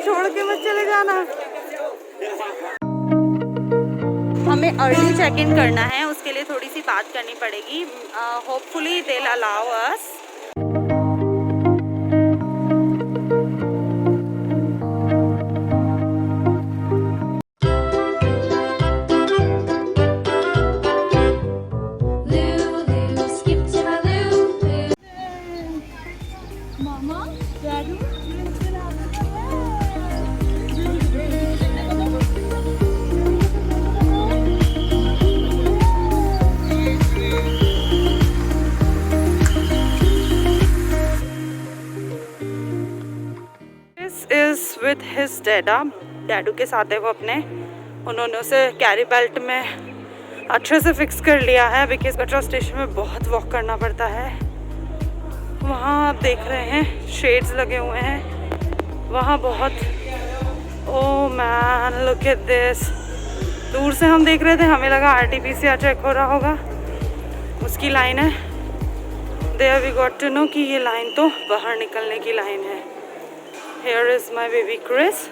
छोड़ के मत चले जाना। हमें अर्ली चेक इन करना है, उसके लिए थोड़ी सी बात करनी पड़ेगी। Hopefully they will allow us. With his डैडू के साथ है वो अपने। उन्होंने उसे कैरी बेल्ट में अच्छे से फिक्स कर लिया है बिकॉज मेट्रो स्टेशन में बहुत वॉक करना पड़ता है। वहाँ आप देख रहे हैं शेड्स लगे हुए हैं वहाँ बहुत। Oh man look at this. दूर से हम देख रहे थे, हमें लगा RT-PCR चेक हो रहा होगा, उसकी लाइन है। There we got to know कि ये लाइन तो बाहर निकलने की लाइन है। Here is my baby Chris.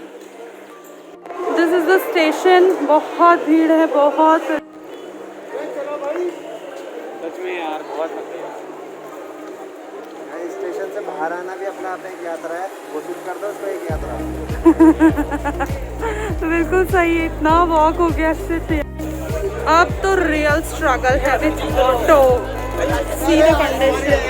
This is the station. बहुत भीड़ है, बहुत। सच में यार बहुत लंबी है। स्टेशन से बाहर आना भी अपना आप एक यात्रा है, कोशिश कर दो उसको एक यात्रा। बिल्कुल सही है, इतना वॉक हो गया इससे। अब तो रियल स्ट्रगल है with auto. See the condition.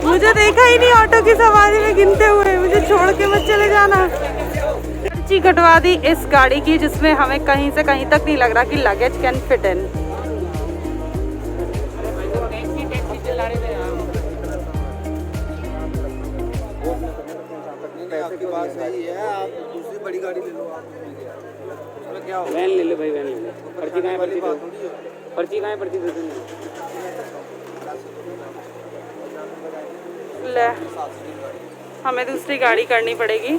मुझे देखा ही नहीं ऑटो की सवारी में गिनते हुए। मुझे छोड़ के मत चले जाना। पर्ची कटवा दी इस गाड़ी की जिसमें हमें कहीं से कहीं तक नहीं लग रहा कि लगेज कैन फिट इन। आपके पास सही है, आप दूसरी बड़ी गाड़ी ले लो। उसमें क्या हो? वैन ले लो भाई, वैन ले लो। पर्ची कहाँ है? पर्ची दो। पर्ची कहाँ है? पर्ची दे दो। ले, हमें दूसरी गाड़ी करनी पड़ेगी।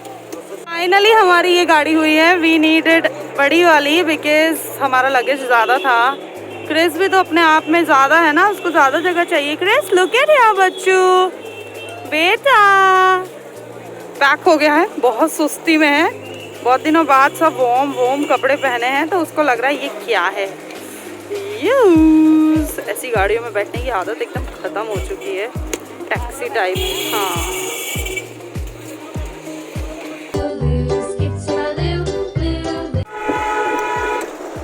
फाइनली हमारी ये गाड़ी हुई है। वी नीडेड बड़ी वाली बिकॉज हमारा लगेज ज़्यादा था। क्रिस भी तो अपने आप में ज़्यादा है ना, उसको ज़्यादा जगह चाहिए। क्रिस लुक एट हियर बच्चू, बेटा पैक हो गया है, बहुत सुस्ती में है। बहुत दिनों बाद सब वॉर्म कपड़े पहने हैं तो उसको लग रहा है ये क्या है। यूज ऐसी गाड़ियों में बैठने की आदत एकदम ख़त्म हो चुकी है, टैक्सी टाइप। हाँ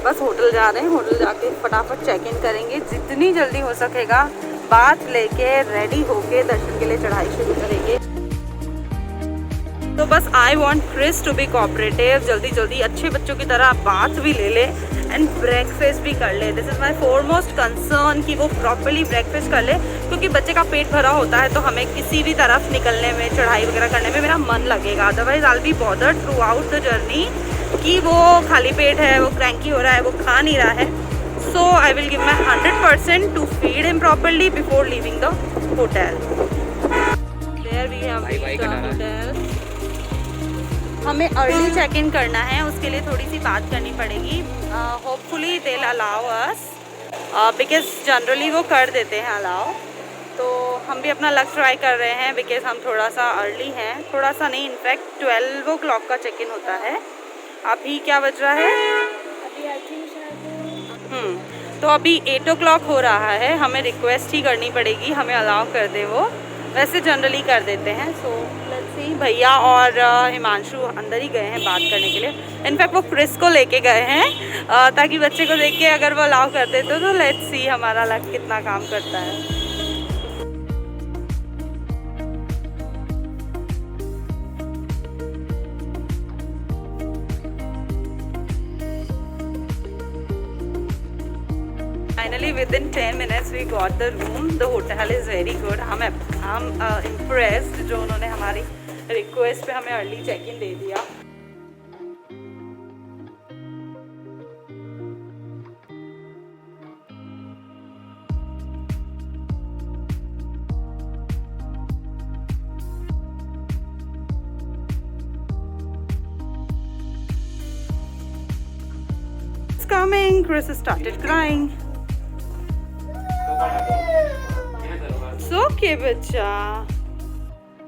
बस होटल जा रहे हैं, होटल जाके फटाफट चेक इन करेंगे, जितनी जल्दी हो सकेगा बात लेके रेडी होके दर्शन के लिए चढ़ाई शुरू करेंगे। तो बस I want Chris to be cooperative, जल्दी जल्दी अच्छे बच्चों की तरह बात भी ले ले एंड ब्रेकफास्ट भी कर ले। This is my foremost concern कि वो प्रॉपरली ब्रेकफास्ट कर ले, क्योंकि बच्चे का पेट भरा होता है तो हमें किसी भी तरफ निकलने में, चढ़ाई वगैरह करने में मेरा मन लगेगा। Otherwise I will be bothered through out the journey कि वो खाली पेट है, वो क्रैंकी हो रहा है, वो खा नहीं रहा है। So I will give my 100% to feed him properly before leaving the hotel. There we have reached the hotel. हमें अर्ली चेक इन करना है, उसके लिए थोड़ी सी बात करनी पड़ेगी। Hopefully they will allow us because generally वो कर देते हैं अलाउ। तो हम भी अपना लक ट्राई कर रहे हैं बिकॉज हम थोड़ा सा अर्ली हैं, थोड़ा सा नहीं, इनफैक्ट 12 o'clock का चेक इन होता है। अभी क्या बज रहा है? अभी आई थिंक तो अभी 8 o'clock हो रहा है। हमें रिक्वेस्ट ही करनी पड़ेगी, हमें अलाउ कर दे वो। वैसे जनरली कर देते हैं। So let's see. भैया और हिमांशु अंदर ही गए हैं बात करने के लिए। इनफैक्ट वो क्रिस को लेके गए हैं ताकि बच्चे को देख के अगर वो अलाउ कर देते तो लेट्स सी हमारा लक कितना काम करता है। Finally, within 10 minutes we got the room. The hotel is very good. हम impressed जो उन्होंने हमारी रिक्वेस्ट पे हमें अर्ली चेक इन दे दिया। It's coming. crying. Chris started crying. It's okay, bacha.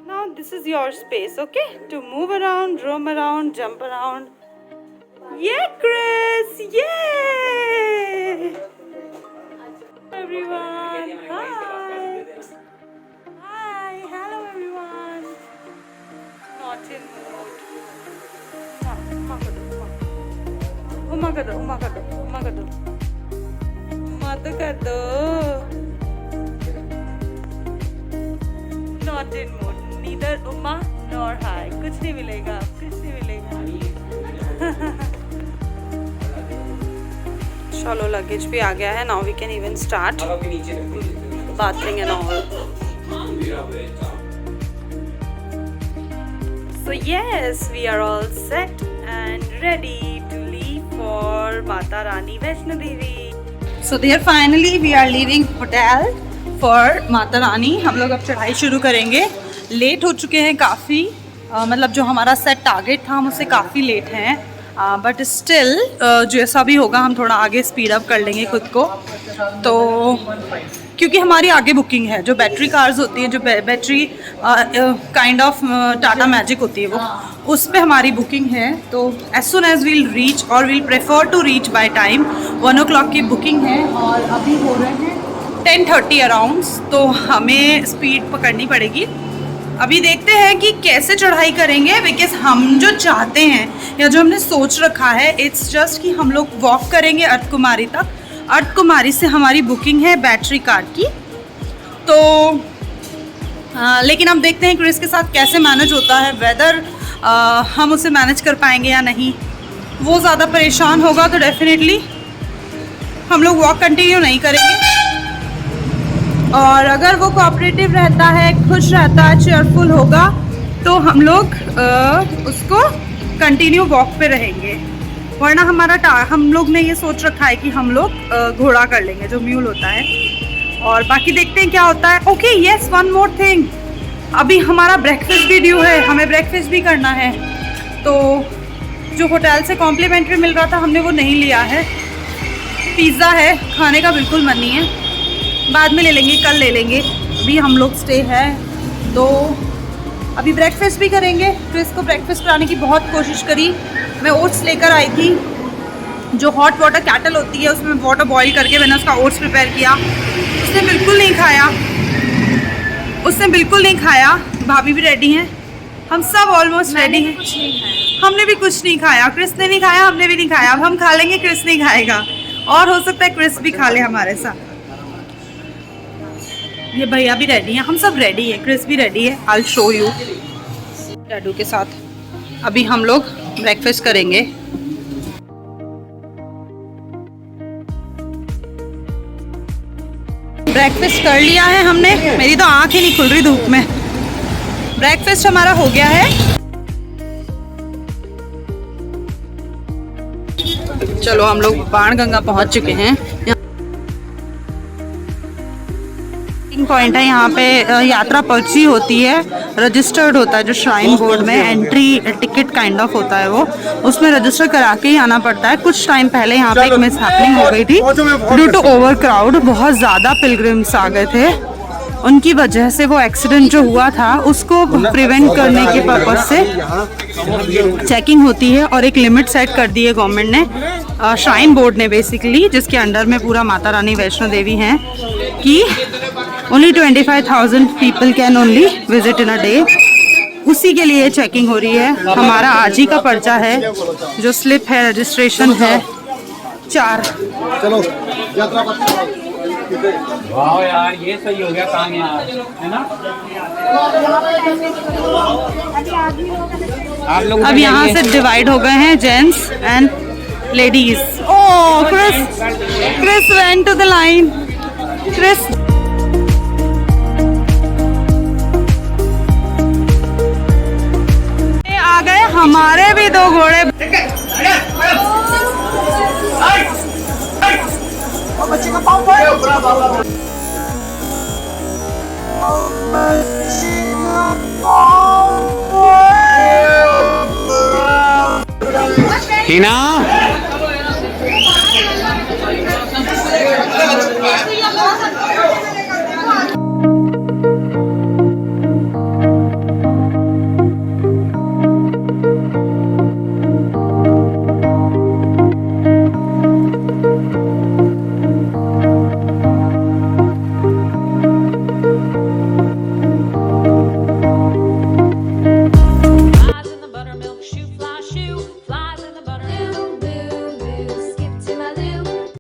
Now this is your space, okay? To move around, roam around, jump around. Yeah, Chris! Yay! Everyone, hi! Hi, hello everyone. Not in mood. Umma kar do, umma kar do, umma kar do. Umma to kar do. Not in mood. Neither umma nor hi. कुछ नहीं मिलेगा, कुछ नहीं मिलेगा. चलो luggage भी आ गया है. Now we can even start bathing and all. So yes, we are all set and ready to leave for Mata Rani Vaishno Devi. So there finally we are leaving hotel for Mata Rani. हम लोग अब चढ़ाई शुरू करेंगे. Late हो चुके हैं काफ़ी. मतलब जो हमारा सेट टारगेट था हम उससे काफ़ी लेट हैं. बट स्टिल जैसा भी होगा हम थोड़ा आगे स्पीड अप कर लेंगे खुद को. तो क्योंकि हमारी आगे बुकिंग है. जो बैटरी कार्स होती हैं, जो battery kind of Tata magic होती है, वो उस पे हमारी बुकिंग है. तो as soon as we'll reach और we'll prefer to reach by time. 1 o'clock की बुकिंग है और अभी हो रहे हैं 10:30 अराउंड्स. तो हमें स्पीड पकड़नी पड़ेगी. अभी देखते हैं कि कैसे चढ़ाई करेंगे. बिकॉज हम जो चाहते हैं या जो हमने सोच रखा है, इट्स जस्ट कि हम लोग वॉक करेंगे अर्थ कुमारी तक. अर्थ कुमारी से हमारी बुकिंग है बैटरी कार की. तो लेकिन हम देखते हैं क्रिस के साथ कैसे मैनेज होता है. वेदर हम उसे मैनेज कर पाएंगे या नहीं. वो ज़्यादा परेशान होगा तो डेफिनेटली हम लोग वॉक कंटिन्यू नहीं करेंगे. और अगर वो कोऑपरेटिव रहता है, खुश रहता है, चेयरफुल होगा, तो हम लोग उसको कंटिन्यू वॉक पे रहेंगे. वरना हम लोग ने ये सोच रखा है कि हम लोग घोड़ा कर लेंगे, जो म्यूल होता है. और बाकी देखते हैं क्या होता है. Okay, yes, one more thing. अभी हमारा ब्रेकफास्ट भी ड्यू है. हमें ब्रेकफास्ट भी करना है. तो जो होटल से कॉम्प्लीमेंट्री मिल रहा था हमने वो नहीं लिया है. पिज़्ज़ा है, खाने का बिल्कुल मन नहीं है. बाद में ले लेंगे, कल ले लेंगे. अभी हम लोग स्टे है. तो अभी ब्रेकफास्ट भी करेंगे. क्रिस को ब्रेकफास्ट कराने की बहुत कोशिश करी. मैं ओट्स लेकर आई थी. जो हॉट वाटर कैटल होती है उसमें वाटर बॉईल करके मैंने उसका ओट्स प्रिपेयर किया. उसने बिल्कुल नहीं खाया. भाभी भी रेडी हैं. हम सब ऑलमोस्ट रेडी हैं. हमने भी कुछ नहीं खाया. क्रिस ने नहीं खाया, हमने भी नहीं खाया. अब हम खा लेंगे, क्रिस नहीं खाएगा. और हो सकता है क्रिस भी खा ले हमारे साथ. ये भैया भी रेडी हैं. हम सब रेडी हैं. क्रिस भी रेडी है. I will show you. डैडू के साथ अभी हम लोग ब्रेकफास्ट करेंगे. ब्रेकफास्ट कर लिया है हमने. मेरी तो आँख ही नहीं खुल रही धूप में. ब्रेकफास्ट हमारा हो गया है. चलो हम लोग बाणगंगा पहुंच चुके हैं. पॉइंट है यहाँ पे. यात्रा पर्ची होती है, रजिस्टर्ड होता है. जो श्राइन बोर्ड में एंट्री टिकट काइंड ऑफ होता है, वो उसमें रजिस्टर करा के ही आना पड़ता है. कुछ टाइम पहले यहाँ पे एक मिस हैपनिंग हो गई थी ड्यू टू ओवर क्राउड. बहुत ज़्यादा पिलग्रिम्स आ गए थे. उनकी वजह से वो एक्सीडेंट जो हुआ था उसको प्रिवेंट करने के पर्पज से चेकिंग होती है. और एक लिमिट सेट कर दी है गवर्नमेंट ने, श्राइन बोर्ड ने बेसिकली, जिसके अंडर में पूरा माता रानी वैष्णो देवी हैं, कि only 25,000 people can only visit in a day. उसी के लिए चेकिंग हो रही है. हमारा आज ही का पर्चा है, जो स्लिप है, रजिस्ट्रेशन है 4. चलो यात्रा. वाह यार, ये सही हो गया काम यार, है ना. आप लोग अब यहाँ से डिवाइड हो गए हैं gents and ladies. Oh, Chris went to the line. Chris आ गए. हमारे भी 2 घोड़े. टीना